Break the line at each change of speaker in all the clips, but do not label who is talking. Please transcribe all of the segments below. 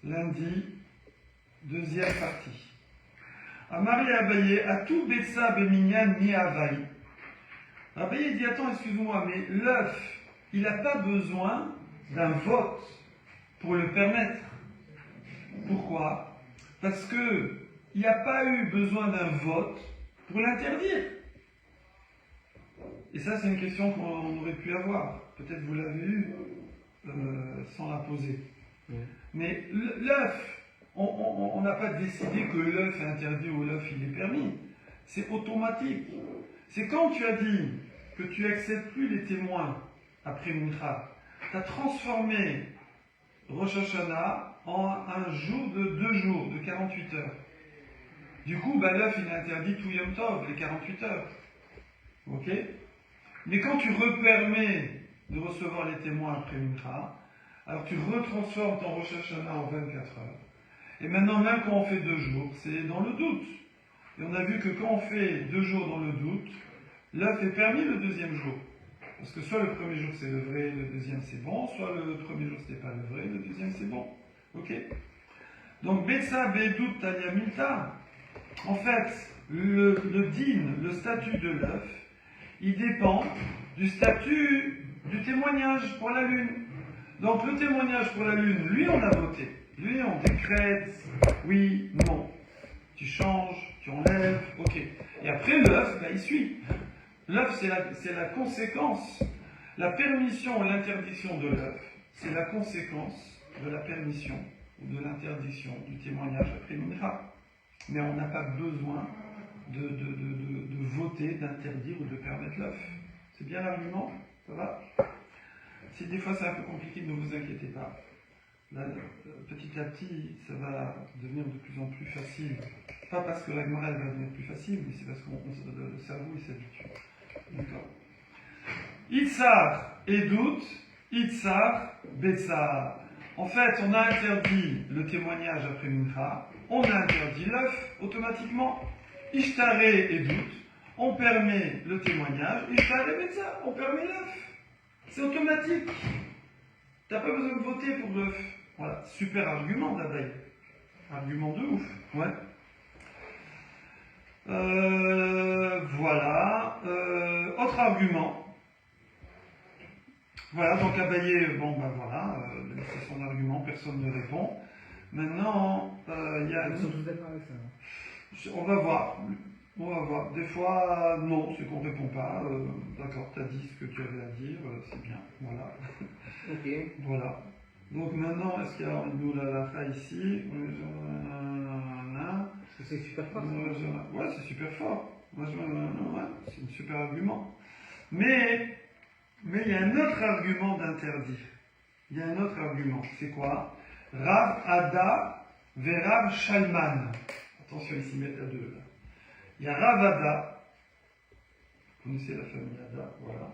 lundi, deuxième partie. Amari Abaye, Atou Betsa Beminyan ni Avaï. Abaye dit, attends, excuse-moi, mais l'œuf, il n'a pas besoin d'un vote pour le permettre. Pourquoi? Parce que il n'y a pas eu besoin d'un vote pour l'interdire. Et ça, c'est une question qu'on aurait pu avoir. Peut-être vous l'avez eu sans la poser. Mais l'œuf, on n'a pas décidé que l'œuf est interdit ou l'œuf il est permis. C'est automatique. C'est quand tu as dit que tu n'acceptes plus les témoins après Mincha, tu as transformé Rosh Hashanah en un jour de 2 jours, de 48 heures. Du coup, l'œuf il est interdit tout Yom Tov, les 48 heures. Ok? Mais quand tu repermets de recevoir les témoins après Mincha, alors tu retransformes ton Rosh Hashanah en 24 heures. Et maintenant, même quand on fait 2 jours, c'est dans le doute. Et on a vu que quand on fait 2 jours dans le doute, l'œuf est permis le deuxième jour. Parce que soit le premier jour c'est le vrai, le deuxième c'est bon, soit le premier jour c'était pas le vrai, le deuxième c'est bon. Ok? Donc, Betsa, Bedout, Tanya, Milta, en fait, le din, le statut de l'œuf, il dépend du statut du témoignage pour la lune. Donc le témoignage pour la lune, lui on a voté. Lui on décrète, oui, non. Tu changes, tu enlèves, ok. Et après l'œuf, il suit. L'œuf c'est la conséquence. La permission ou l'interdiction de l'œuf, c'est la conséquence de la permission ou de l'interdiction du témoignage après Mincha. Mais on n'a pas besoin de voter, d'interdire ou de permettre l'œuf. C'est bien l'argument? Ça va? Si des fois c'est un peu compliqué, ne vous inquiétez pas. Là, petit à petit, ça va devenir de plus en plus facile. Pas parce que la Gemara va devenir plus facile, mais c'est parce que le cerveau il s'habitue. D'accord. Itzar et doute, Itzar, Betsar. En fait, on a interdit le témoignage après Mincha, on a interdit l'œuf automatiquement. Ishtare et doute, on permet le témoignage, Ishtare et Betsar, on permet l'œuf. C'est automatique. Tu n'as pas besoin de voter pour l'œuf. Voilà, super argument d'abeille. Argument de ouf. Ouais. Voilà. Autre argument. Voilà, donc Abaye, voilà, c'est son argument, personne ne répond. Maintenant, il y a.
Ils sont tous d'accord avec ça.
On va voir. On va voir. Des fois, non, c'est qu'on ne répond pas. D'accord, tu as dit ce que tu avais à dire, c'est bien. Voilà.
Ok.
Voilà. Donc maintenant, est-ce qu'il y a nous la fin ici?
Parce que c'est super fort.
Ouais, c'est super fort. Ouais, c'est un super argument. Mais il y a un autre argument d'interdit. Il y a un autre argument. C'est quoi? Rav Ada Verav Shalman. Attention, ici, mettre à deux là. Il y a Rav Ada. Vous connaissez la famille Ada, voilà.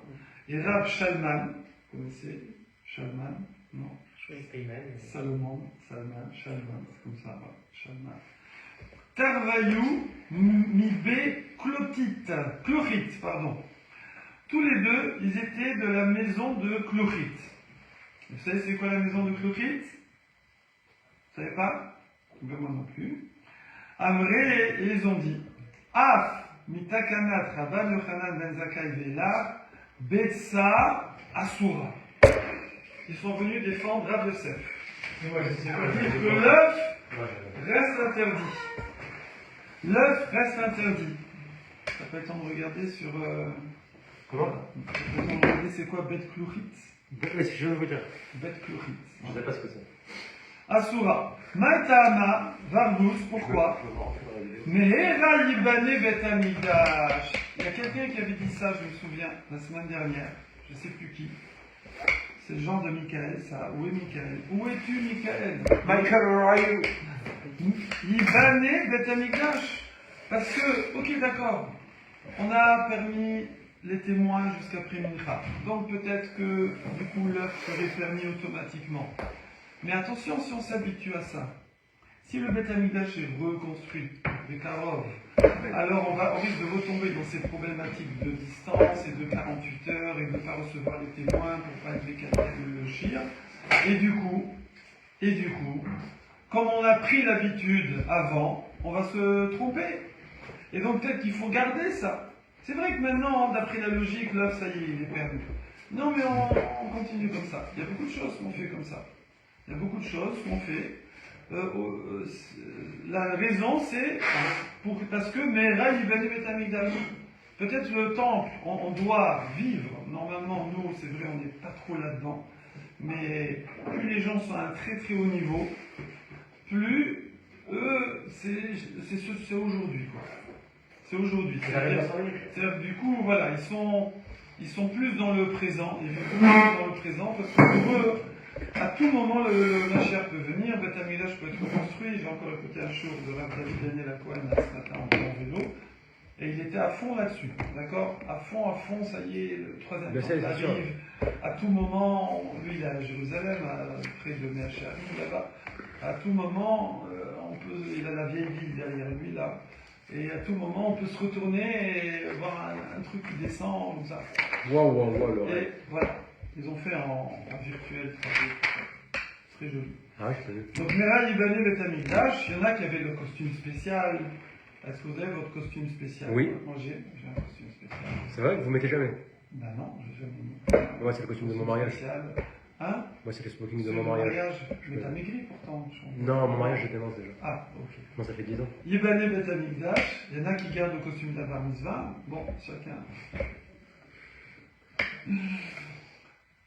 Et Rav Shalman. Vous connaissez Shalman? Non. Salomon, Salman, Shalman, c'est comme ça, voilà. Shalman. Tarvayou, Mibé, Clochit, pardon. Tous les deux, ils étaient de la maison de Clochit. Vous savez c'est quoi la maison de Clochit? Vous savez pas? Ben moi non plus. Amré, et ils ont dit, Af, mitakanat, Rabban Yochanan ben Zakkai Vela, Betsa, Asura. Ils sont venus défendre Rav Yosef. C'est-à-dire que l'œuf reste interdit. L'œuf reste interdit. Ça peut être temps de regarder sur.
Comment?
Ça peut être temps de regarder c'est quoi Bet Kluchit.
Je veux vous dire.
Bet Kluchit.
Je ne sais pas ce que c'est.
Asura. Maïtama, Vardous, pourquoi? Mehera Yibane Bet Amidash. Il y a quelqu'un qui avait dit ça, je me souviens, la semaine dernière. Je ne sais plus qui. C'est le genre de Michael, ça. Où est Michael? Où es-tu, Michael?
Michael, where are you?
Yibane Bet Amidash. Parce que, ok, d'accord, on a permis les témoins jusqu'après Mincha. Donc peut-être que, du coup, l'œuf serait permis automatiquement. Mais attention si on s'habitue à ça. Si le Beth Amikdash est reconstruit, des Karov, alors on risque de retomber dans ces problématiques de distance et de 48 heures et de ne pas recevoir les témoins pour pas être décalé le shir. Et du coup, comme on a pris l'habitude avant, on va se tromper. Et donc peut-être qu'il faut garder ça. C'est vrai que maintenant, d'après la logique, l'œuf, ça y est, il est perdu. Non, mais on continue comme ça. Il y a beaucoup de choses qu'on fait comme ça. Il y a beaucoup de choses qu'on fait. La raison, c'est parce que Me'era Yibani Bet Hamikdash. Peut-être le temple, on doit vivre. Normalement, nous, c'est vrai, on n'est pas trop là-dedans. Mais plus les gens sont à un très très haut niveau, plus eux, c'est aujourd'hui, quoi. C'est aujourd'hui. C'est-à-dire, du coup, voilà, ils sont plus dans le présent. Ils vivent plus dans le présent parce que pour eux, à tout moment, le Mashiach peut venir, Beth Hamikdash peut être construit. J'ai encore écouté un show de Rav David Daniel à Cohen ce matin en vélo. Et il était à fond là-dessus, d'accord? À fond, ça y est, le troisième temple arrive. À tout moment, lui il est à Jérusalem, près de Mea Shearim, là-bas. À tout moment, il a la vieille ville derrière lui, là. Et à tout moment, on peut se retourner et voir un truc qui descend, comme ça.
Waouh.
Et voilà, ils ont fait en virtuel, très joli.
Ah ouais, je peux.
Donc, Me'era Yibani Bet Hamikdash, il y en a qui avaient le costume spécial. Est-ce que vous avez votre costume spécial?
Oui.
Moi j'ai un costume spécial.
C'est vrai, vous mettez jamais?
Ben non, j'ai jamais mis.
Moi, c'est le costume de mon mariage.
Spécial. Hein?
Moi, c'est le smoking de mon mariage.
Mais t'as maigri pourtant.
Non, mon mariage, je dénonce déjà.
Ah, ok.
Moi, ça fait 10 ans.
Yibani Bet Hamikdash, il y en a qui gardent le costume de la bar mitzvah. Bon, chacun.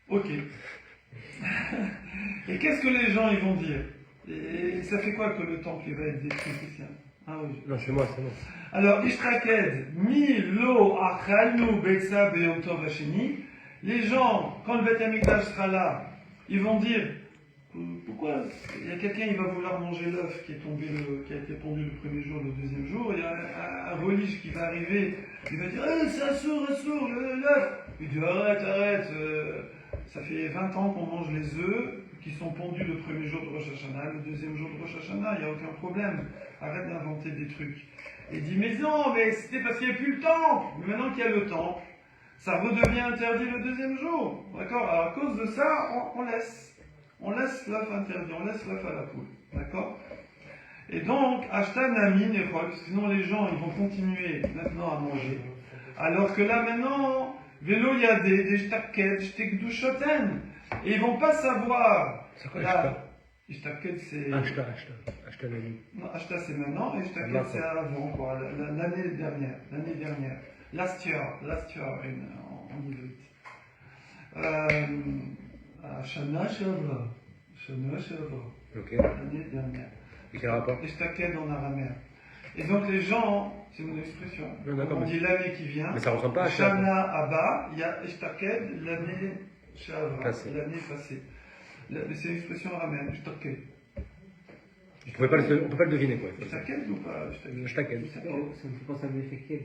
Ok. Et qu'est-ce que les gens ils vont dire? Et ça fait quoi que le temple il va être détruit, Christian? Ah oui.
Non, c'est moi.
Alors, Ishtaked, mi lo achalnu beitza beyom tov hasheni. Les gens, quand le Beth Hamikdash sera là, ils vont dire pourquoi il y a quelqu'un qui va vouloir manger l'œuf qui a été pondu le premier jour, le deuxième jour. Il y a un religieux qui va arriver, il va dire c'est assour, l'œuf. Il dit arrête, ça fait 20 ans qu'on mange les œufs qui sont pondus le premier jour de Rosh Hashanah, le deuxième jour de Rosh Hashanah, il n'y a aucun problème. Arrête d'inventer des trucs. Et il dit, mais non, mais c'était parce qu'il n'y avait plus le temple. Mais maintenant qu'il y a le temple, ça redevient interdit le deuxième jour. D'accord? Alors à cause de ça, on laisse. On laisse l'œuf interdit, on laisse l'œuf à la poule. D'accord? Et donc, Ashtan Amin et Rol, sinon les gens ils vont continuer maintenant à manger. Alors que là maintenant, vélo il y a des shtaket, shtekdushoten. Et ils vont pas savoir.
C'est quoi
là, Ishtaket c'est.
Ashta Nani.
Non, Ashta c'est maintenant et Ishtaket c'est avant, quoi, l'année dernière. Last year en ivrite. Shana Shavra.
Ok.
L'année dernière.
Et quel rapport?
Ishtaket en araméen. Et donc les gens, c'est mon expression, on dit l'année qui vient.
Mais ça ressemble pas à Ashta.
Shana Abba, il y a Ishtaket l'année Shavra, l'année passée. C'est une expression araméenne, Ishtaket.
On peut pas le deviner, quoi.
Ishtaket ou pas?
Ishtaket.
Ça me fait penser à Mefaked.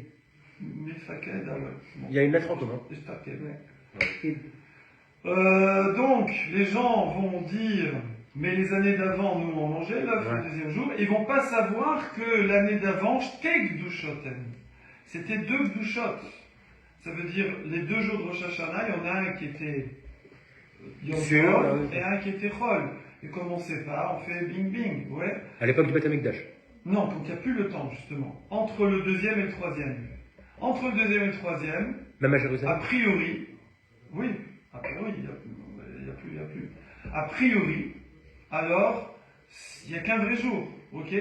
Mefaked, ah ouais. Bon.
Il y a une lettre en commun.
Ishtaket.
Ouais.
Donc, les gens vont dire, mais les années d'avant, nous on mangeait l'œuf le deuxième jour, et ils vont pas savoir que l'année d'avant, Shtek Gdushoten, c'était 2 Gdushot. Ça veut dire, les 2 jours de Rosh Hashanah, il y en a un qui était Yom Tov et un qui était Chol. Et comme on ne sait pas, on fait bing bing, ouais.
À l'époque du Beth Hamikdash.
Non, donc il n'y a plus le temps, justement. Entre le deuxième et le troisième. Entre le deuxième et le troisième,
Même à
a
Jérusalem.
priori, oui, a priori, il n'y a plus. A priori, alors, il n'y a qu'un vrai jour, ok?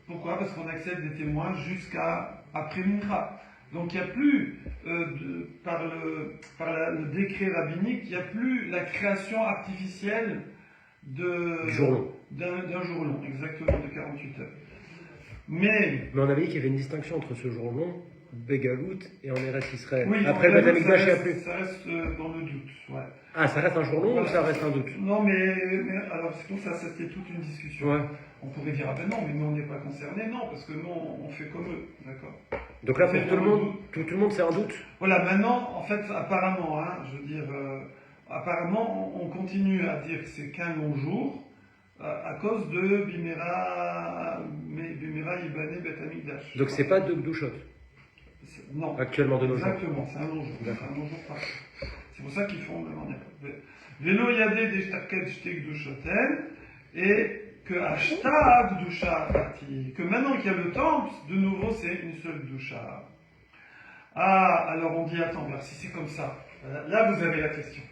Pourquoi? Parce qu'on accepte des témoins jusqu'à après Mincha. Donc il n'y a plus, par le décret rabbinique, il n'y a plus la création artificielle d'un jour long, exactement, de 48 heures. Mais
on avait dit qu'il y avait une distinction entre ce jour long, Begalout, et en Eretz Israël.
oui,
après le Beth Hamikdash, il n'y a plus.
Ça reste dans le doute, ouais.
Ah, ça reste un jour long
Voilà.
ou ça reste un doute?
Non, mais alors c'est pour ça, c'était toute une discussion.
Ouais.
On pourrait dire, ah ben non, mais nous on n'est pas concernés, non, parce que nous on fait comme eux, d'accord?
Donc là, pour tout le monde, c'est un doute.
Voilà, maintenant, en fait, apparemment, je veux dire, apparemment, on continue à dire que c'est qu'un long jour à cause de Bimera Yibane Bet Hamikdash.
Donc c'est pas 2 Gdushot.
Non.
Actuellement de nos jours.
Exactement, c'est un long jour. C'est un long jour parfait. C'est pour ça qu'ils font le manière. Vélo Yadé des Shtaket Shtek Gdushoten et que Ashta Gdusha Achati, que maintenant qu'il y a le temple, de nouveau c'est une seule Gdusha. Ah, alors on dit, attends, alors si c'est comme ça, là vous avez la question.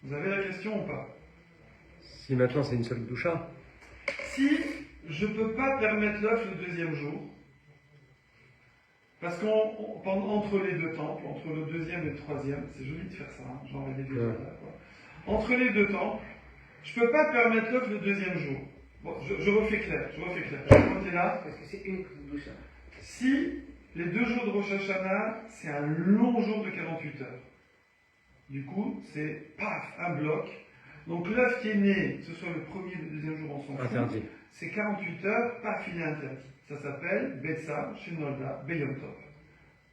Vous avez la question ou pas?
Si maintenant c'est une seule doucha,
Si je ne peux pas permettre l'œuf le deuxième jour, parce qu'entre les deux temples, entre le deuxième et le troisième, c'est joli de faire ça, hein, genre les deux
Ouais.
entre les deux temples, je ne peux pas permettre l'œuf le deuxième jour. Bon, je refais clair, je vais compter là.
Parce que c'est une douche.
Si les 2 jours de Rosh Hashanah, c'est un long jour de 48 heures. Du coup, c'est paf, un bloc. Donc l'œuf qui est né, que ce soit le premier ou le deuxième jour, on s'en fout.
interdit.
C'est 48 heures, paf, il est interdit. Ça s'appelle Betsa, chez Nolda, Beyom Tov.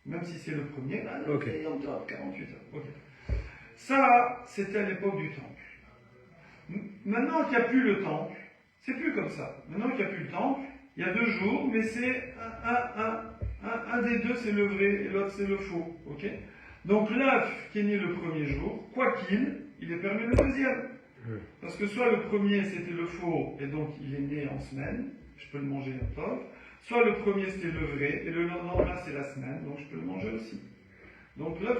Même si c'est le premier, là,
Ok.
Beyom Tov, 48 heures. Ok. Ça, c'était à l'époque du temple. Maintenant qu'il n'y a plus le temple, c'est plus comme ça. Maintenant qu'il n'y a plus le temple, il y a 2 jours, mais c'est un des deux, c'est le vrai et l'autre, c'est le faux. Ok? Donc l'œuf qui est né le premier jour, quoi qu'il, il est permis le deuxième. Parce que soit le premier c'était le faux, et donc il est né en semaine, je peux le manger en top. Soit le premier c'était le vrai, et le lendemain c'est la semaine, donc je peux le manger aussi. Donc l'œuf,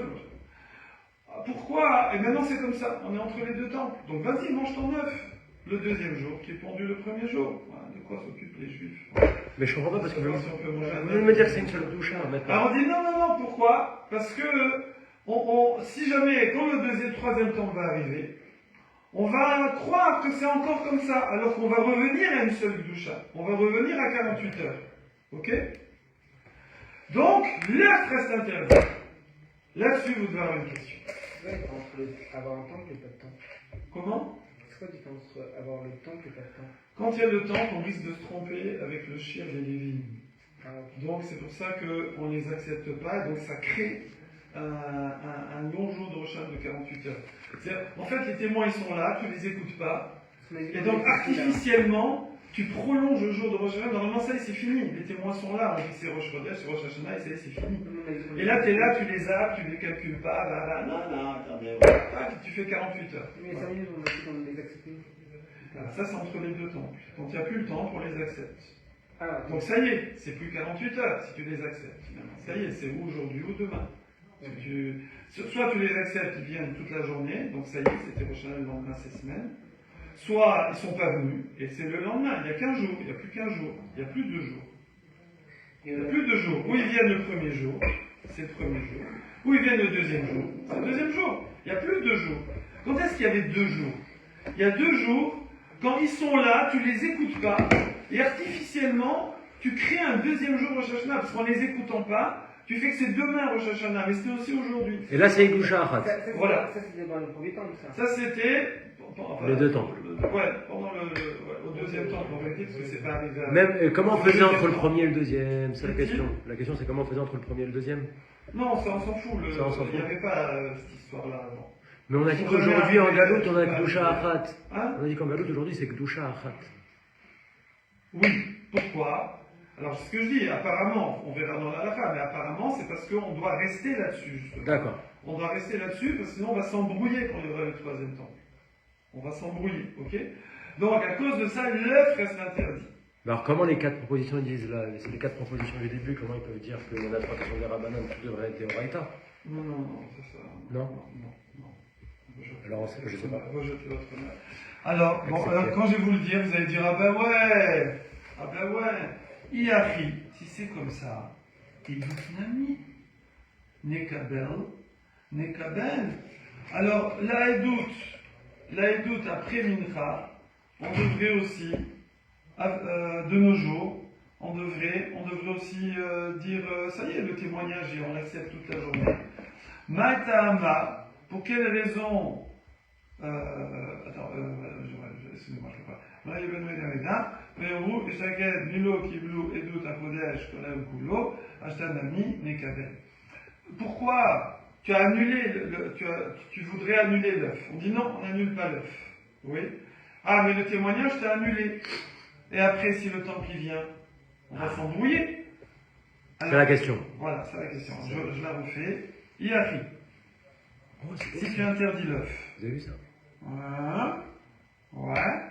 pourquoi? Et maintenant c'est comme ça, on est entre les deux temples. Donc vas-y, mange ton œuf le deuxième jour, qui est pondu le premier jour. Voilà, de quoi s'occupent les juifs?
Mais je comprends pas parce que vous
Si on peut manger un
venez de me dire que c'est une seule doucha maintenant.
Alors on dit non, pourquoi? Parce que si jamais, quand le deuxième, troisième temps va arriver, on va croire que c'est encore comme ça, alors qu'on va revenir à une seule doucha. On va revenir à 48 heures. Ok? Donc, l'œuf reste interdit. Là-dessus, vous devez avoir une question.
Ouais, entre avoir un temple et pas de temple.
Comment?
C'est quoi la différence entre avoir le temple et pas de temple?
Quand il y a le temple, on risque de se tromper avec le shir des Lévim.
Ah, ok.
Donc, c'est pour ça qu'on ne les accepte pas, et donc ça crée un long jour de Rosh de 48 heures. En fait, les témoins, ils sont là, tu les écoutes pas, et donc artificiellement, tu prolonges le jour de Rosh Hashanah. Normalement, ça y est, c'est fini. Les témoins sont là, on dit que c'est Rosh Chodesh, c'est Rosh Hashanah, et ça y est, c'est fini. Et là, tu es là, tu les zappes, tu les calcules pas, non, attendez, tac, tu fais 48 heures.
Mais les 5 minutes, on a dit qu'on les acceptait.
Voilà, ça, c'est entre les deux temples. Quand il n'y a plus le temple, on les accepte.
Ah,
Donc ça y est, c'est plus 48 heures si tu les acceptes finalement. Ça y est, c'est ou aujourd'hui ou demain. Soit tu les acceptes, ils viennent toute la journée, donc ça y est, c'était Rosh Hashanah, le lendemain, c'est semaine. Soit ils ne sont pas venus, et c'est le lendemain, il y a 15 jours, il n'y a plus qu'un jour, il n'y a plus 2 jours. Il n'y a plus 2 jours. Ou ils viennent le premier jour, c'est le premier jour. Ou ils viennent le deuxième jour, c'est le deuxième jour. Il n'y a plus 2 jours. Quand est-ce qu'il y avait 2 jours? Il y a 2 jours, quand ils sont là, tu ne les écoutes pas, et artificiellement, tu crées un deuxième jour Rosh Hashanah, parce qu'en ne les écoutant pas, tu fais que c'est demain Rosh Hashanah, mais c'était aussi aujourd'hui.
Et là c'est une doucha achat.
Voilà.
Ça, c'était dans le premier temps, ça.
Ça, c'était...
Les deux temples.
Ouais, pendant au deuxième temple, en réalité, parce que c'est pas arrivé à...
Même comment on
Le
faisait entre
deuxième
le
temps.
premier et le deuxième, c'est la
Qu'est-ce
question. La question c'est comment on faisait entre le premier et le deuxième.
Non, ça on s'en fout.
Ça, on s'en
Il n'y
fout.
avait pas cette histoire-là avant.
Mais on a dit
Faut
qu'aujourd'hui
jamais
en
arriver,
galoute on a
faut pas
doucha
arriver.
achat.
Hein?
On a dit qu'en galoute aujourd'hui c'est que doucha achat.
Oui. Pourquoi? Alors, ce que je dis, apparemment, on verra dans la fin, mais apparemment, c'est parce qu'on doit rester là-dessus, justement.
D'accord.
On doit rester là-dessus, parce que sinon on va s'embrouiller quand il y aura le troisième temple. On va s'embrouiller, ok? Donc, à cause de ça, l'œuf reste interdit.
Mais alors comment les 4 propositions ils disent là, c'est les 4 propositions du début, comment ils peuvent dire que mon attraction des rabanan tout devrait être des oraïta?
Non, c'est ça.
Non.
Rejetez.
Alors je sais pas.
Rejetez votre honneur. Alors, bon,
Acceptez.
quand je vais vous le dire, vous allez dire, ah ben ouais, Iachi, si c'est comme ça, Idutnami, Nekabel, alors la Edout après Mincha, on devrait aussi, de nos jours, on devrait aussi dire, ça y est, le témoignage, et on l'accepte toute la journée. Ma'ata'ama, pour quelle raison, excusez-moi, je ne sais pas. Pourquoi tu as annulé, tu voudrais annuler l'œuf? On dit non, on n'annule pas l'œuf. Oui. Ah, mais le témoignage t'a annulé. Et après, si le temple y vient, on va s'embrouiller.
C'est la question.
Voilà, c'est la question. Je la refais. Iachi.
Oh, c'est
Si tu interdis l'œuf.
Vous avez vu ça?
Voilà. Ouais.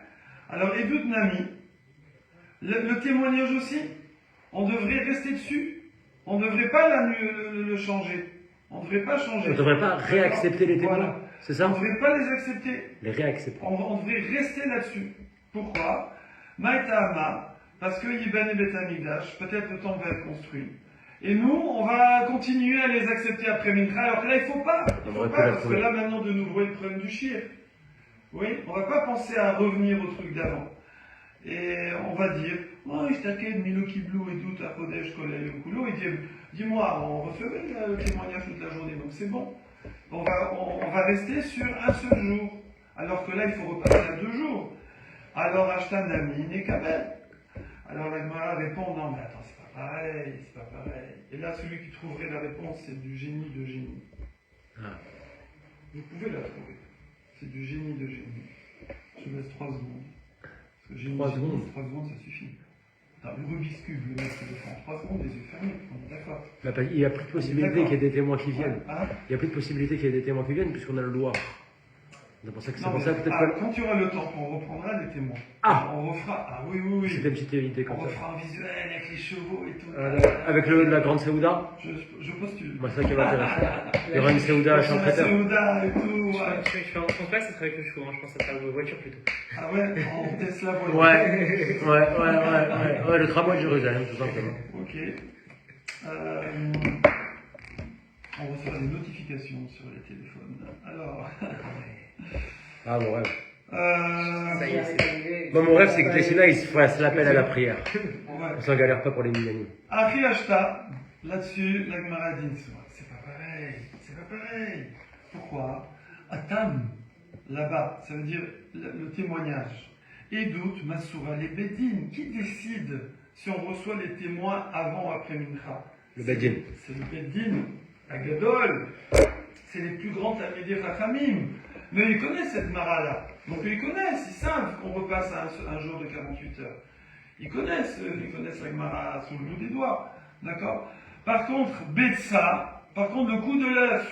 Alors, Edut Nami, le témoignage aussi, on devrait rester dessus. On ne devrait pas le changer. On ne devrait pas changer.
On ne devrait pas réaccepter les témoins.
Voilà.
C'est ça?
On ne devrait pas les accepter.
Les réaccepter.
On devrait rester là-dessus. Pourquoi? Maïtahama, parce que Yiban et Bet Hamikdash, peut-être le temple va être construit. Et nous, on va continuer à les accepter après Mincha. Alors que là, il ne faut pas. Il faut pas, parce que là, maintenant, de nouveau, il y a le problème du shir. Oui, on ne va pas penser à revenir au truc d'avant. Et on va dire, oh, je t'inquiète, Milo Kiblou et doute à Kodesh, Kolel et Kulo. Il dit, dis-moi, on recevait le témoignage toute la journée, donc c'est bon. On va rester sur un seul jour. Alors que là, il faut repasser à 2 jours. Alors, Ashtan Nami, Nekabel. Alors, la Gemara répond, non, mais attends, c'est pas pareil, c'est pas pareil. Et là, celui qui trouverait la réponse, c'est du génie de génie.
Ah.
Vous pouvez la trouver. C'est du génie de génie. Je vous laisse 3 secondes. Parce que génie
3 secondes.
3 secondes, ça suffit. Attends, le Rubik's Cube, le mec, il le fait en 3 secondes, les yeux fermés, on est d'accord.
Il n'y a plus de possibilité qu'il y ait des témoins qui viennent.
Hein?
Il n'y a plus de possibilité qu'il y ait des témoins qui viennent puisqu'on a le loi. C'est pour ça que peut-être
quand tu auras le temps, on reprendra les témoins.
Ah!
On refera. Ah oui, oui, oui.
C'était une petite idée comme
On
ça.
refera un visuel avec les chevaux et tout.
Avec la grande Séouda?
Je postule.
Moi, c'est ça qui m'intéresse. Il y aura une Séouda à Champreter.
Séouda et tout.
Je pense pas que ça serait avec le chou, hein. Je pense que ça serait avec vos voitures plutôt.
Ah ouais, en Tesla voiture.
Ouais, le tramway de Jérusalem, tout simplement.
Ok. On recevra des notifications sur les téléphones. Alors.
Ah, mon rêve.
Ça y est, c'est arrivé.
Bon, mon rêve, c'est que Tessina, il se fasse l'appel à la prière.
Ouais.
On s'en galère pas pour les Minyanim.
Afi Ashta, là-dessus, la Gemara dit, c'est pas pareil, c'est pas pareil. Pourquoi? Atam, là-bas, ça veut dire le témoignage. Et doute, Massoura, les Bédines, qui décide si on reçoit les témoins avant ou après Mincha?
Le Bédine.
C'est le Bédine, la Gadol, c'est les plus grands Talmidei Chachamim. Mais ils connaissent cette Mara-là. Donc ils connaissent, ils savent qu'on repasse un jour de 48 heures. Ils connaissent la Gemara sous le bout des doigts. D'accord? Par contre, Betsa, le coup de l'œuf,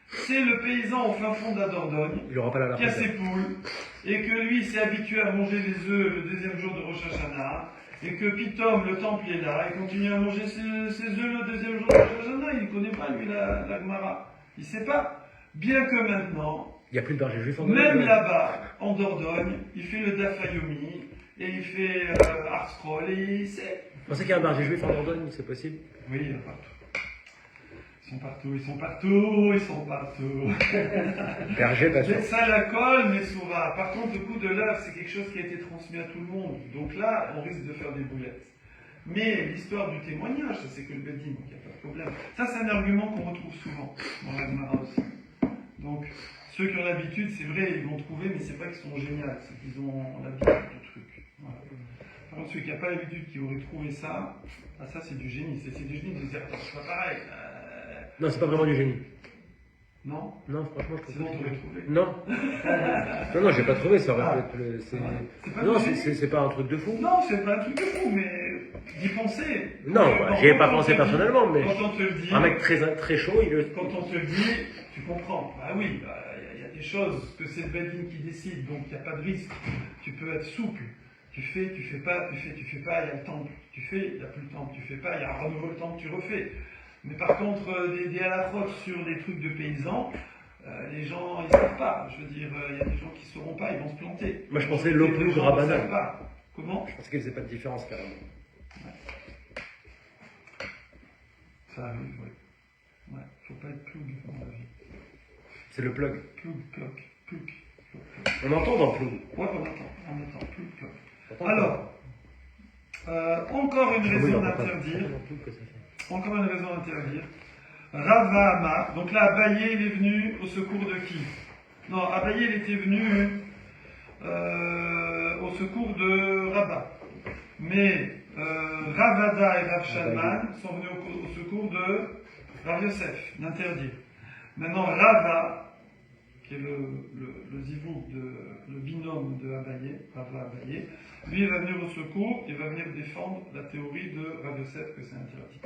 c'est le paysan au fin fond de la Dordogne
Il n'aura pas la
qui a ses poules et que lui s'est habitué à manger les œufs le 2e jour de Rosh Hashanah et que Pitom, le temple est là, et continue à manger ses œufs le 2e jour de Rosh Hashanah. Il ne connaît pas, lui, la Gemara. Il ne sait pas. Bien que maintenant,
il n'y a plus de berger juif en Dordogne.
même là-bas, en Dordogne, il fait le Dafayomi, et il fait Art Scroll, et il sait.
Vous pensez qu'il y a un berger juif en Dordogne, c'est possible?
Oui, il y en a partout. Ils sont partout.
Berger, pas sûr.
C'est ça la colle, mais Soura. Par contre, le coup de l'œuf, c'est quelque chose qui a été transmis à tout le monde. Donc là, on risque de faire des boulettes. Mais l'histoire du témoignage, ça c'est que le Bédine, donc il n'y a pas de problème. Ça, c'est un argument qu'on retrouve souvent dans la Gemara aussi. Donc, ceux qui ont l'habitude, c'est vrai, ils vont trouver, mais c'est pas qu'ils sont géniaux, c'est qu'ils ont l'habitude du truc. Voilà. Par contre, ceux qui n'ont pas l'habitude, qui auraient trouvé ça, ah, ça c'est du génie. C'est du génie de se dire, attends, c'est pas pareil.
Non, c'est pas vraiment du génie.
Non?
Non, franchement, je
Sinon, t'aurais trouvé.
Non. Non, j'ai pas trouvé, ça aurait pu être
Non,
c'est pas un truc de fou.
Non, c'est pas un truc de fou, mais d'y penser.
Non, j'y ai pas pensé personnellement, mais
quand on te le dit,
un mec très chaud,
quand on te le dit, tu comprends. Bah oui, il y a des choses que c'est le Bedin qui décide, donc il n'y a pas de risque. Tu peux être souple. Tu fais pas, il y a le temple. Tu fais, il n'y a plus le temple. Tu fais pas, il y a un renouveau le temple, tu refais. Mais par contre, des halakhot sur des trucs de paysans, les gens, ils savent pas. Je veux dire, il y a des gens qui sauront pas, ils vont se planter.
Moi, je pensais l'oplu Rabanan.
Comment?
Je pensais qu'il faisait pas de différence, carrément.
Ouais. Ça arrive, oui. Ouais, faut pas être plug dans la vie.
C'est le plug.
Plug.
On entend dans plug.
Ouais, on entend. Plug. Alors, encore une raison d'interdire. Encore une raison d'interdire. Rava Amar. Donc là, Abaye, il est venu au secours de qui? Non, Abaye, il était venu au secours de Rabba. Mais Ravada et Rav Shalman sont venus au secours de Rav Yosef, d'interdire. Maintenant, Rava, qui est le zivou, le binôme de Abaye, Rava Abaye, lui, il va venir au secours, il va venir défendre la théorie de Rav Yosef que c'est interdit.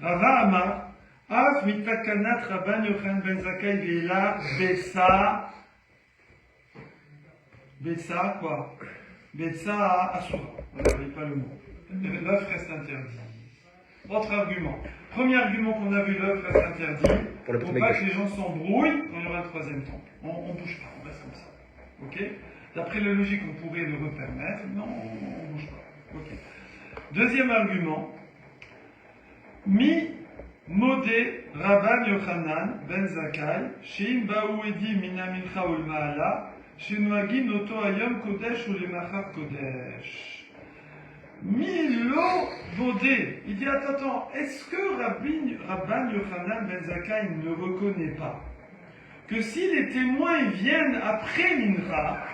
Rava Amar, Af mitakanat Rabban Yochanan ben Zakkai ve'ela Bessa quoi? Betsa Asura. On n'oublie pas le mot. L'œuf reste interdit. Autre argument. Premier argument qu'on a vu, l'œuf reste interdit.
Pour le
Pour
premier
pas
cache.
que les gens s'embrouillent quand il y aura un troisième temple. On ne bouge pas, on reste comme ça. Ok? D'après la logique, on pourrait le repermettre. Non, on ne bouge pas. Ok. Deuxième argument. Mi modé Rabban Yochanan ben Zakkai, sheim baou edi mina mincha ul ma'ala, shenuagim noto ayom kodesh ou le machar kodesh. Milo modé. Il dit attends, est-ce que Rabban Yochanan ben Zakkai ne reconnaît pas que si les témoins viennent après Mincha,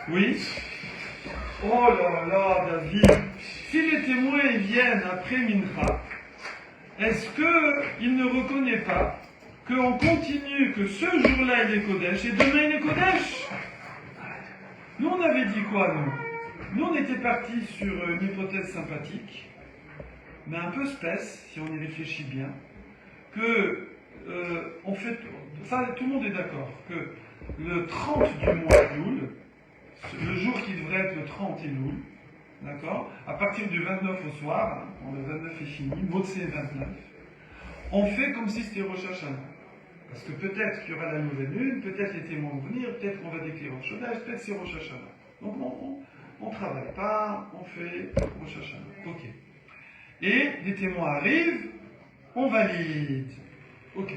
oui, oh là là, David, si les témoins viennent après Mincha, est-ce qu'il ne reconnaît pas qu'on continue, que ce jour-là il est Kodesh et demain il est Kodesh? Nous on avait dit quoi nous on était partis sur une hypothèse sympathique, mais un peu spèce, si on y réfléchit bien, que on fait, ça tout le monde est d'accord, que le 30 du mois Elul, le jour qui devrait être le 30 Elul, d'accord, à partir du 29 au soir, quand le 29 est fini, Motsé 29, on fait comme si c'était Rosh Hashanah. Parce que peut-être qu'il y aura la nouvelle lune, peut-être les témoins vont venir, peut-être qu'on va déclarer Rosh Hashanah, peut-être c'est Rosh Hashanah. Donc on ne travaille pas, on fait Rosh Hashanah. Ok. Et les témoins arrivent, on valide. Ok.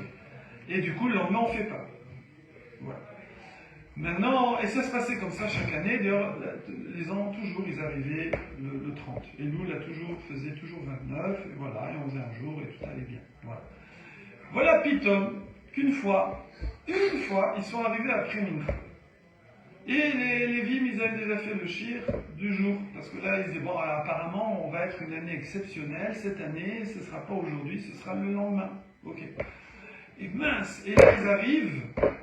Et du coup, le lendemain, on ne fait pas. Voilà. Maintenant, et ça se passait comme ça chaque année, d'ailleurs, les ans, toujours, ils arrivaient le 30. Et nous, là, faisait toujours 29, et voilà, et on faisait un jour, et tout allait bien. Voilà. Voilà, Pitom, qu'une fois, ils sont arrivés après Mincha. Et les Vim, ils avaient déjà fait le shir du jour, parce que là, ils disaient, bon, apparemment, on va être une année exceptionnelle, cette année, ce ne sera pas aujourd'hui, ce sera le lendemain. Ok. Et mince, et là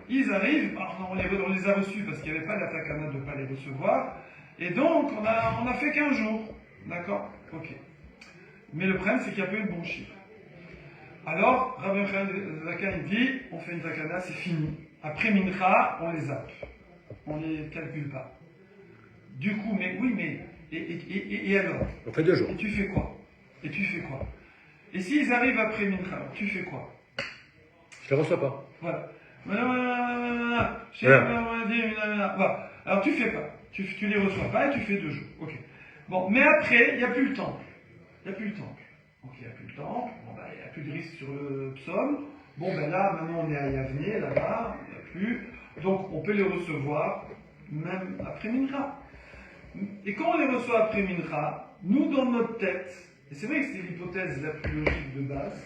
ils arrivent, alors on les a reçus parce qu'il n'y avait pas la takana de ne pas les recevoir, et donc on a fait qu'un jour, d'accord? Ok. Mais le problème c'est qu'il n'y a pas eu de bon chiffre. Alors, Rabbi Zakkai dit, on fait une takana, c'est fini. Après Mincha, on les zappe. On ne les calcule pas. Du coup, et alors?
On fait 2 jours.
Et tu fais quoi? Et s'ils arrivent après Mincha, tu fais quoi?
Je les reçois pas.
Voilà. Voilà. Alors tu fais pas. Tu les reçois pas et tu fais 2 jours. Ok. Bon, mais après, il n'y a plus le temple. Donc il n'y a plus le temple. Bon, il n'y a plus de risque sur le psaume. Bon, là, maintenant on est à Yavne, là-bas. Il n'y a plus. Donc on peut les recevoir même après Mincha. Et quand on les reçoit après Mincha, nous dans notre tête, et c'est vrai que c'est l'hypothèse la plus logique de base,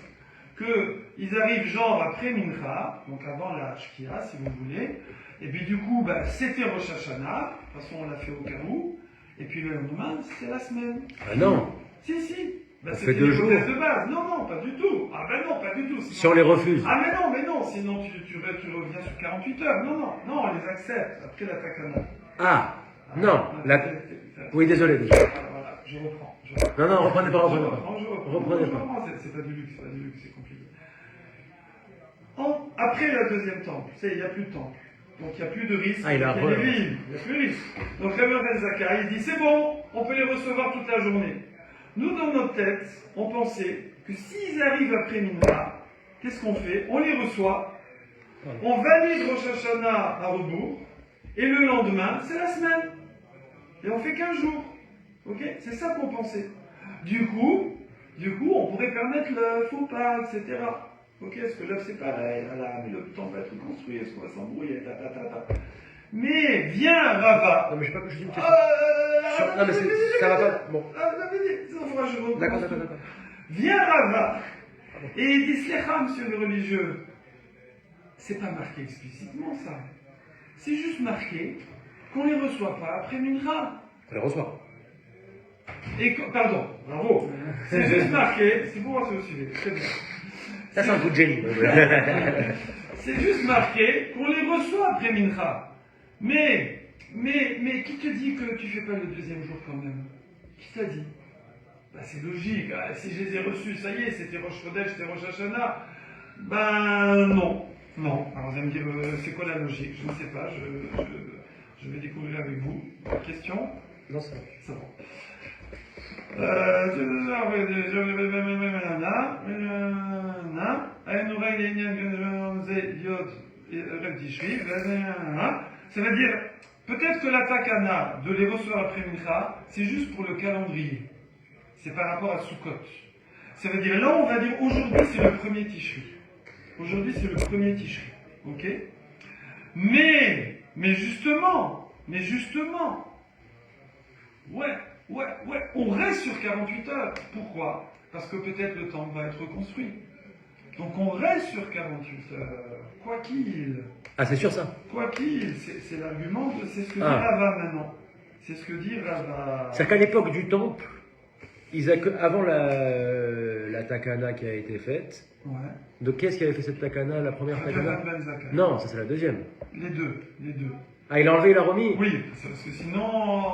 qu'ils arrivent genre après Mincha, donc avant la Shkia, si vous voulez, et puis du coup, c'était Rosh Hashanah, de toute façon on l'a fait au cas où, et puis le lendemain, c'est la semaine.
Ah non.
Si.
On
C'était
fait 2 jours.
l'hypothèse de base. Non, pas du tout. Ah non, pas du tout. Sinon...
Si on les refuse.
Ah mais non, sinon tu reviens sur 48 heures. Non, on les accepte après la takana.
Ah, non. Oui, désolé.
Voilà, je reprends.
Non, reprenez pas.
Reprenez pas. C'est pas du luxe, c'est compliqué. Après le deuxième temple, il n'y a plus de temple. Donc il n'y a plus de risque.
Il y a
des villes. Il n'y a plus de risque. Donc Rabbi ben Zakkai, il dit c'est bon, on peut les recevoir toute la journée. Nous, dans notre tête, on pensait que s'ils arrivent après Mincha, qu'est-ce qu'on fait? On les reçoit, on valide Rosh Hashanah à rebours, et le lendemain, c'est la semaine. Et on fait 15 jours. Ok? C'est ça qu'on pensait. Du coup, on pourrait permettre l'œuf ou pas, etc. Ok? Est-ce que l'œuf c'est pareil? Là, mais le temps va être construit, est-ce qu'on va s'embrouiller? Mais viens, Rava.
Non, mais je sais pas que je dis une question. Non, mais ça va pas. Bon. D'accord.
Viens, Rava. Et il dit, Slécha, monsieur le religieux. C'est pas marqué explicitement ça. C'est juste marqué qu'on les reçoit pas après Mincha.
On les reçoit.
Pardon, bravo. C'est juste marqué, c'est pour moi c'est aussi très bien.
Ça, c'est un coup de génie.
C'est juste marqué qu'on les reçoit après Mincha. Mais qui te dit que tu fais pas le deuxième jour quand même? Qui t'a dit? C'est logique. Si je les ai reçus, ça y est, c'était Rosh Chodesh, c'était Rosh Hashanah. Non. Alors vous allez me dire, c'est quoi la logique? Je ne sais pas, je vais découvrir avec vous. Question?
Non, ça va.
C'est bon. Ça veut dire, peut-être que la takana de les recevoir après Mincha, c'est juste pour le calendrier. C'est par rapport à Sukkot. Ça veut dire, là on va dire, aujourd'hui c'est le premier Tishri. Aujourd'hui c'est le premier Tishri. Ok? Mais justement, ouais, on reste sur 48 heures. Pourquoi? Parce que peut-être le temple va être reconstruit. Donc on reste sur 48 heures. Quoi qu'il.
Ah, c'est sûr ça?
Quoi qu'il, c'est l'argument, c'est ce que dit
Ah.
Rava maintenant. C'est ce que dit Rava.
C'est qu'à l'époque du temple, avant la takana qui a été faite,
Ouais.
donc qu'est-ce qui avait fait cette takana, la première takana?
Ben Zakkai.
Non, ça c'est la deuxième.
Les deux.
Ah, il a enlevé, il a remis?
Oui, parce que sinon,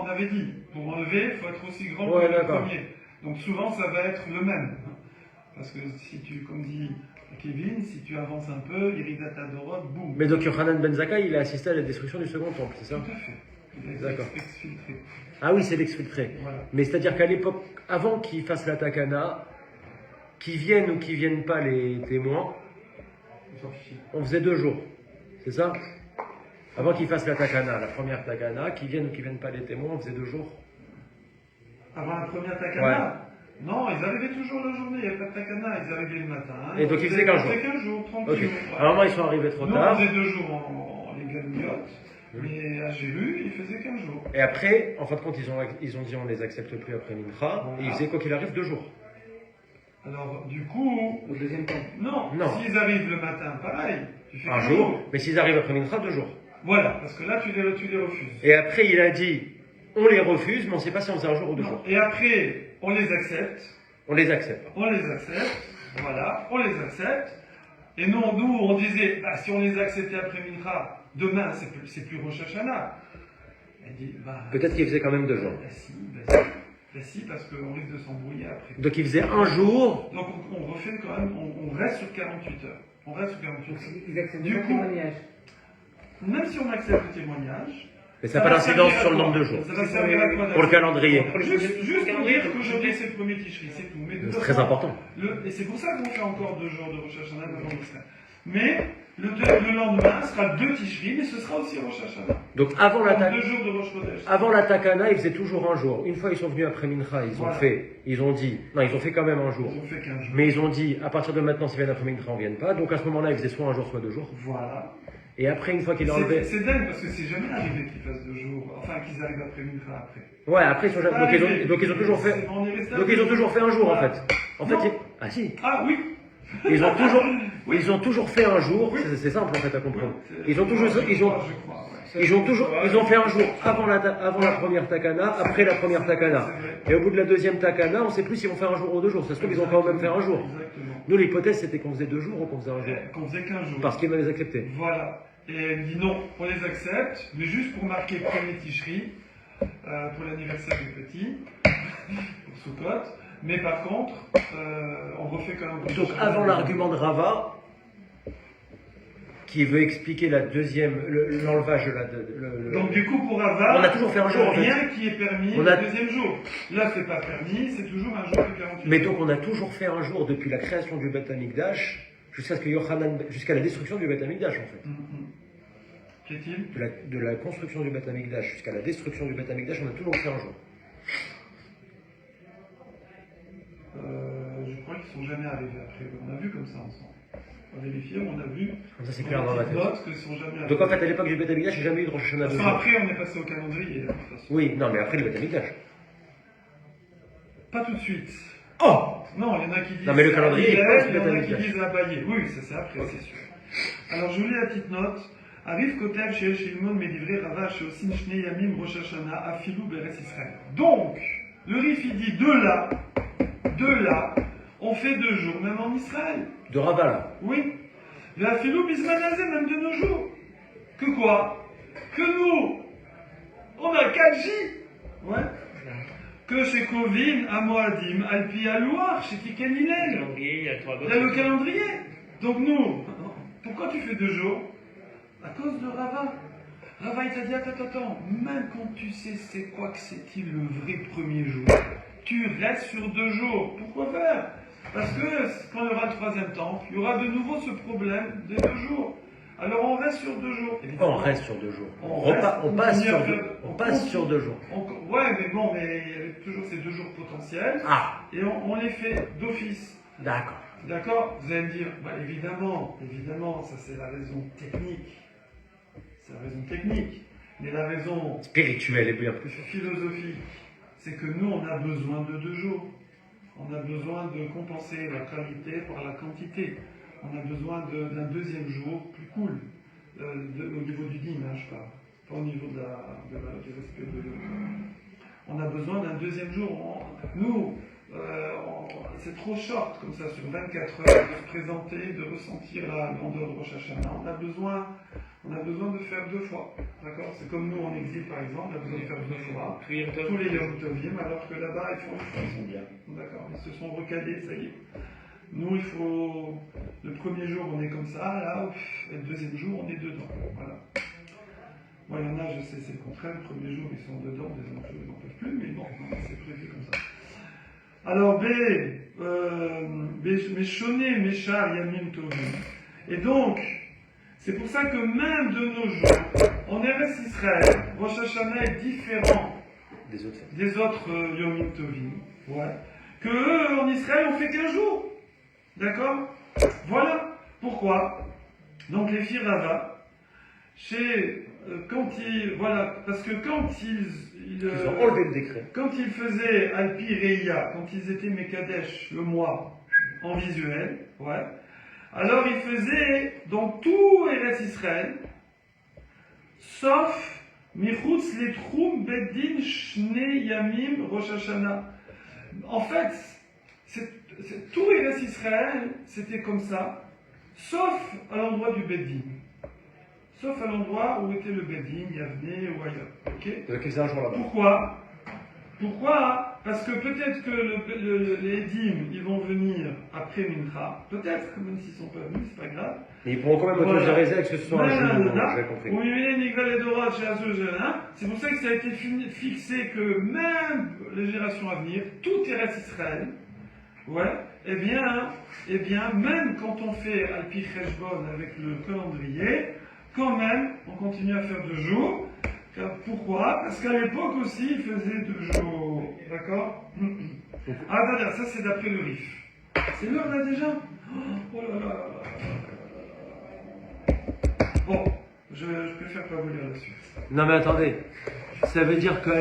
on avait dit, pour enlever, il faut être aussi grand
Ouais,
que le
d'accord.
premier. Donc souvent, ça va être le même. Parce que si tu, comme dit Kevin, si tu avances un peu, Iridata Dorot, boum.
Mais donc Yochanan ben Zakkai, il a assisté à la destruction du second temple, c'est ça?
Tout à fait. Il est
D'accord.
exfiltré.
Ah oui, c'est l'exfiltré.
Voilà.
Mais c'est-à-dire qu'à l'époque, avant qu'ils fassent la takana, qu'ils viennent ou qu'ils viennent pas les témoins,
Ils s'en fichent.
on faisait 2 jours. C'est ça? Avant qu'ils fassent la takana, la première takana, qu'ils viennent ou qu'ils viennent pas les témoins, on faisait 2 jours.
Avant la première takana? Non, ils arrivaient toujours la journée, il n'y avait pas de takana, ils arrivaient le matin. Hein.
Et donc ils faisaient 15 jours.
Ils faisaient 15 jours, tranquille.
Ok.
Ouais.
À un moment, ils sont arrivés trop
Nous,
tard.
on faisait 2 jours en les galouillottes, mais à Jéru, ils faisaient 15 jours.
Et après, en fin de compte, ils ont dit on les accepte plus après Mincha. Et ils faisaient quoi qu'il arrive 2 jours.
Alors, du coup,
Au deuxième temps.
non,
Non.
s'ils arrivent le matin, pareil, tu fais
1
15
jour. Mais s'ils arrivent après Mincha, 2 jours.
Voilà, parce que là, tu les refuses.
Et après, il a dit on les refuse, mais on ne sait pas si on faisait 1 jour ou 2
Non.
jours.
Et après, on les accepte,
On les accepte.
voilà, on les accepte. Et non, nous, on disait, bah, si on les acceptait après Mincha, demain, c'est plus Rosh Hashanah. Elle dit, bah,
Peut-être qu'ils faisaient quand même 2 jours.
bah si, parce qu'on risque de s'embrouiller après.
Donc ils faisaient 1 jour.
Donc on refait quand même, on reste sur 48 heures. On reste sur 48 heures.
Ils acceptent
Du
le
coup-
témoignage.
Même si on accepte le témoignage,
Mais ça n'a pas
va
d'incidence
servir à
sur le
quoi?
nombre de jours.
Ça va servir à quoi
Pour le calendrier.
Juste pour dire qu'aujourd'hui c'est le premier Tishri, c'est tout. Mais de toute
C'est très
façon,
important.
et c'est pour ça qu'on fait encore 2 jours de Rosh Hashanah avant Israël. Mais le lendemain sera 2 Tishri, mais ce sera aussi Rosh Hashanah.
Donc avant la,
Donc 2 jours de Rosh Chodesh.
avant la takana, ils faisaient toujours 1 jour. Une fois ils sont venus après Mincha, ils
Voilà.
ont dit, non, ils ont fait quand même 1 jour.
Ils ont fait 15 jours.
Mais ils ont dit, à partir de maintenant, s'ils viennent après Mincha, on ne vienne pas. Donc à ce moment-là, ils faisaient soit 1 jour, soit 2 jours.
Voilà.
Et après, une fois qu'ils enlevaient.
C'est dingue parce que c'est jamais arrivé qu'ils fassent 2 jours, enfin qu'ils arrivent après Mincha après.
Ouais, après, ils sont jamais. Donc ils ont toujours fait.
On est resté à
Donc
deux
ils ont toujours fait 1 jour en
Voilà.
fait. En fait,
Non.
ah si.
Ah oui.
Ils ont toujours fait 1 jour. C'est simple en fait à comprendre. Ils ont fait 1 jour avant la première takana, après la première takana. Et au bout de la deuxième takana, on ne sait plus s'ils vont faire 1 jour ou 2 jours. Ça se trouve, ils ont quand même fait 1 jour.
Exactement.
Nous, l'hypothèse, c'était qu'on faisait 2 jours ou qu'on faisait 1 jour.
Qu'on faisait 15 jours.
Parce qu'ils va les accepter.
Voilà. Et elle dit non, on les accepte, mais juste pour marquer premier Tishri, pour l'anniversaire du petit, pour Sukkot. Mais par contre, on refait quand même.
Donc avant l'argument de Rava, qui veut expliquer la deuxième, l'enlevage de la.
Donc du coup, pour Ava,
On a toujours fait 1 jour, en fait.
rien qui est permis
On a-
le deuxième jour. Là, c'est pas permis, c'est toujours 1 jour de 48
Mais donc on a toujours fait 1 jour depuis la création du Beth Amikdash jusqu'à la destruction du Beth Amikdash en fait.
Qu'est-il
De la construction du Beth Amikdash jusqu'à la destruction du Beth Amikdash, on a toujours fait 1 jour.
Je crois qu'ils sont jamais arrivés après. On a vu comme ça ensemble. On a vérifié, on a vu.
Comme ça c'est clair dans ma tête.
Note qu'ils sont jamais arrivés.
Donc en fait à l'époque du Beth Amikdash, j'ai jamais eu de Rosh Hashanah
De
2
toute façon,
jours.
après, on est passé au calendrier. De toute façon.
Oui, non mais après le Beth Amikdash.
Pas tout de suite.
Oh
Non, il y en a qui disent.
Non, mais le calendrier, il
il
passe
y en a
le
qui
Beth
disent Abaye. Oui, ça c'est après, c'est sûr. Alors, je vous lis la petite note. Arrive Kotev chez Shilmon Medivré Rava chez Osim Shnei Yamim Rosh Hashanah Afilou Beres Israël. Donc, le Rif il dit de là, on fait 2 jours, même en Israël.
De Rava là.
Oui. Le Afilou Bismanazé, même de nos jours. Que quoi? Que nous, on a 4 J. Ouais. Que chez Kovin, à Moadim, Alpi Alouar, chez Tiken Hillel.
Calendrier, il y a le Torah
Il y a le calendrier. Donc nous, pourquoi tu fais 2 jours? À cause de Rava. Rava, il t'a dit, attends, même quand tu sais c'est quoi que c'est-il le vrai premier jour, tu restes sur 2 jours. Pourquoi faire? Parce que quand il y aura le 3e temple, il y aura de nouveau ce problème des 2 jours. Alors on reste sur 2 jours.
On reste sur 2 jours.
On
passe
continue
sur 2 jours.
Ouais, mais bon, mais il y avait toujours ces 2 jours potentiels.
Ah,
Et on les fait d'office.
d'accord.
D'accord? Vous allez me dire, bah, évidemment, ça c'est la raison technique. C'est la raison technique. Mais la raison
Spirituel et bien plus.
philosophique, c'est que nous, on a besoin de 2 jours. On a besoin de compenser la qualité par la quantité. On a besoin d'un 2e jour plus cool. Au niveau du dîme, hein, je parle. Pas au niveau du respect de l'autre. On a besoin d'un 2e jour. Nous, c'est trop short comme ça, sur 24 heures, de se présenter, de ressentir la grandeur de Rosh Hashanah. On a besoin de faire 2 fois. D'accord? C'est comme nous en exil par exemple, on a besoin de faire 2 fois. Tous les Yom Tovim, alors que là-bas, ils font une fois, ils sont bien. D'accord? Ils se sont recalés, ça y est. Nous, il faut. Le 1er jour, on est comme ça, là, et le 2e jour, on est dedans. Voilà. Bon, il y en a, je sais, c'est le contraire. Le 1er jour, ils sont dedans, les autres jours, ils n'en peuvent plus, mais bon, c'est prévu comme ça. Alors, Meshoné, Meshar, Yamim Tovim. Et donc, c'est pour ça que même de nos jours, en Eretz Israël, Rosh Hashanah est différent des autres Yomim Tovim. Ouais. Que eux, en Israël, on fait qu'un jour. D'accord? Voilà. Pourquoi? Donc, les filles Rava, parce que quand ils
ont enlevé le décret.
Quand ils faisaient Alpi Reia, quand ils étaient Mekadesh le mois en visuel, ouais, alors ils faisaient donc tout Eretz Israël, sauf Michutz Letrum Beddin Shne Yamim Rosh Hashanah. En fait, tout Eretz Israël, c'était comme ça, sauf à l'endroit du Beddin. Sauf à l'endroit où était le Beddin, Yavne ou ailleurs. Ok?
C'est un jour là-bas.
Pourquoi? Parce que peut-être que les Edim, ils vont venir après Mincha. Peut-être, même s'ils ne sont pas venus, c'est pas grave.
Mais ils pourront quand même autoriser avec ce que ce soit un jour. J'ai compris.
C'est pour ça que ça a été fixé que même les générations à venir, tout est reste Israël. Ouais. Eh bien, même quand on fait Alpi Cheshbon avec le calendrier, quand même, on continue à faire 2 jours. Pourquoi? Parce qu'à l'époque aussi, ils faisaient 2 jours. D'accord? Ah, voilà, ça c'est d'après le RIF. C'est l'heure là déjà? Oh là là. Bon, je préfère pas vous lire la suite.
Non mais attendez, ça veut dire que